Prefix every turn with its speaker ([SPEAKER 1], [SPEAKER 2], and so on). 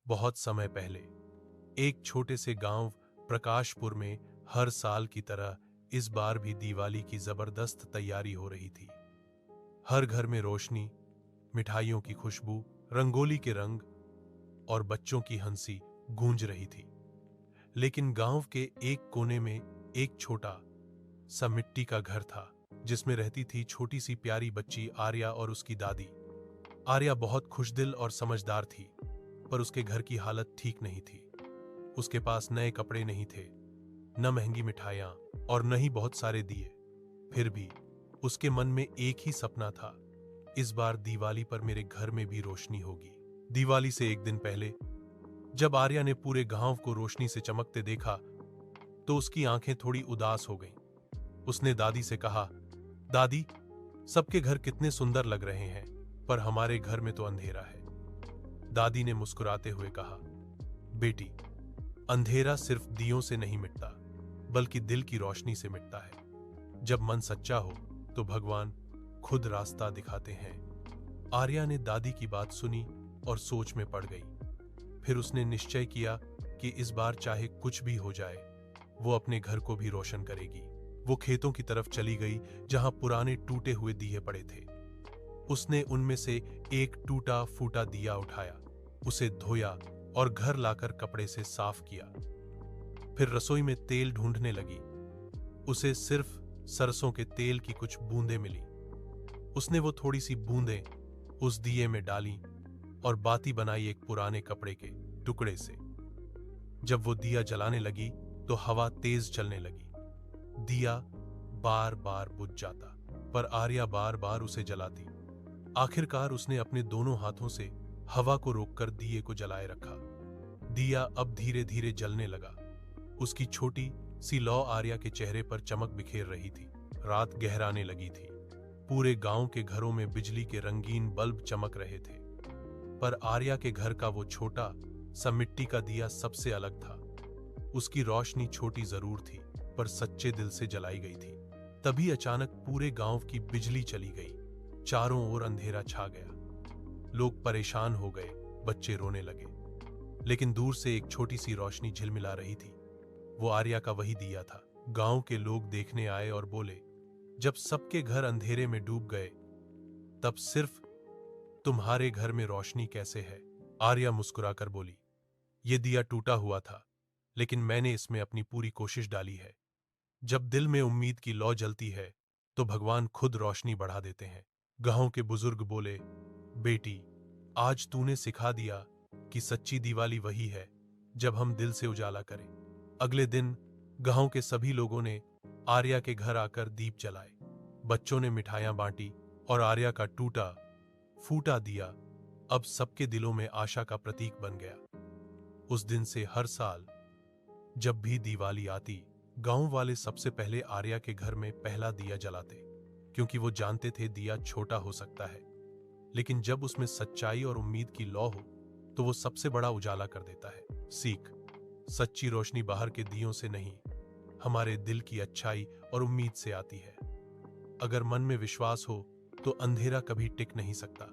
[SPEAKER 1] बहुत समय पहले एक छोटे से गांव प्रकाशपुर में हर साल की तरह इस बार भी दिवाली की जबरदस्त तैयारी हो रही थी। हर घर में रोशनी, मिठाइयों की खुशबू, रंगोली के रंग और बच्चों की हंसी गूंज रही थी। लेकिन गांव के एक कोने में एक छोटा सा मिट्टी का घर था, जिसमें रहती थी छोटी सी प्यारी बच्ची आर्या और उसकी दादी। आर्या बहुत खुशदिल और समझदार थी, पर उसके घर की हालत ठीक नहीं थी। उसके पास नए कपड़े नहीं थे, न महंगी मिठाइयां और न ही बहुत सारे दिए। फिर भी उसके मन में एक ही सपना था, इस बार दिवाली पर मेरे घर में भी रोशनी होगी। दिवाली से एक दिन पहले जब आर्या ने पूरे गांव को रोशनी से चमकते देखा, तो उसकी आंखें थोड़ी उदास हो गईं। उसने दादी से कहा, दादी, सबके घर कितने सुंदर लग रहे हैं, पर हमारे घर में तो अंधेरा है। दादी ने मुस्कुराते हुए कहा, बेटी, अंधेरा सिर्फ दियों से नहीं मिटता, बल्कि दिल की रोशनी से मिटता है। जब मन सच्चा हो तो भगवान खुद रास्ता दिखाते हैं। आर्या ने दादी की बात सुनी और सोच में पड़ गई। फिर उसने निश्चय किया कि इस बार चाहे कुछ भी हो जाए, वो अपने घर को भी रोशन करेगी। वो खेतों की तरफ चली गई, जहां पुराने टूटे हुए दिए पड़े थे। उसने उनमें से एक टूटा फूटा दिया उठाया, उसे धोया और घर लाकर कपड़े से साफ किया। फिर रसोई में तेल ढूंढने लगी। उसे सिर्फ सरसों के तेल की कुछ बूंदें मिली। उसने वो थोड़ी सी बूंदें उस दिए में डाली और बाती बनाई एक पुराने कपड़े के टुकड़े से। जब वो दिया जलाने लगी तो हवा तेज चलने लगी। दिया बार बार बुझ जाता, पर आर्या बार बार उसे जलाती। आखिरकार उसने अपने दोनों हाथों से हवा को रोककर दिए को जलाए रखा। दिया अब धीरे धीरे जलने लगा। उसकी छोटी सी लौ आर्या के चेहरे पर चमक बिखेर रही थी। रात गहराने लगी थी। पूरे गांव के घरों में बिजली के रंगीन बल्ब चमक रहे थे, पर आर्या के घर का वो छोटा सा मिट्टी का दिया सबसे अलग था। उसकी रोशनी छोटी जरूर थी, पर सच्चे दिल से जलाई गई थी। तभी अचानक पूरे गांव की बिजली चली गई। चारों ओर अंधेरा छा गया। लोग परेशान हो गए, बच्चे रोने लगे। लेकिन दूर से एक छोटी सी रोशनी झिलमिला रही थी। वो आर्या का वही दिया था। गांव के लोग देखने आए और बोले, जब सबके घर अंधेरे में डूब गए, तब सिर्फ तुम्हारे घर में रोशनी कैसे है? आर्या मुस्कुराकर बोली, ये दिया टूटा हुआ था, लेकिन मैंने इसमें अपनी पूरी कोशिश डाली है। जब दिल में उम्मीद की लौ जलती है, तो भगवान खुद रोशनी बढ़ा देते हैं। गांव के बुजुर्ग बोले, बेटी, आज तूने सिखा दिया कि सच्ची दिवाली वही है जब हम दिल से उजाला करें। अगले दिन गांव के सभी लोगों ने आर्या के घर आकर दीप जलाए। बच्चों ने मिठाइयां बांटी और आर्या का टूटा फूटा दिया अब सबके दिलों में आशा का प्रतीक बन गया। उस दिन से हर साल जब भी दिवाली आती, गांव वाले सबसे पहले आर्या के घर में पहला दिया जलाते, क्योंकि वो जानते थे दिया छोटा हो सकता है, लेकिन जब उसमें सच्चाई और उम्मीद की लौ हो तो वो सबसे बड़ा उजाला कर देता है। सीख, सच्ची रोशनी बाहर के दियों से नहीं, हमारे दिल की अच्छाई और उम्मीद से आती है। अगर मन में विश्वास हो तो अंधेरा कभी टिक नहीं सकता।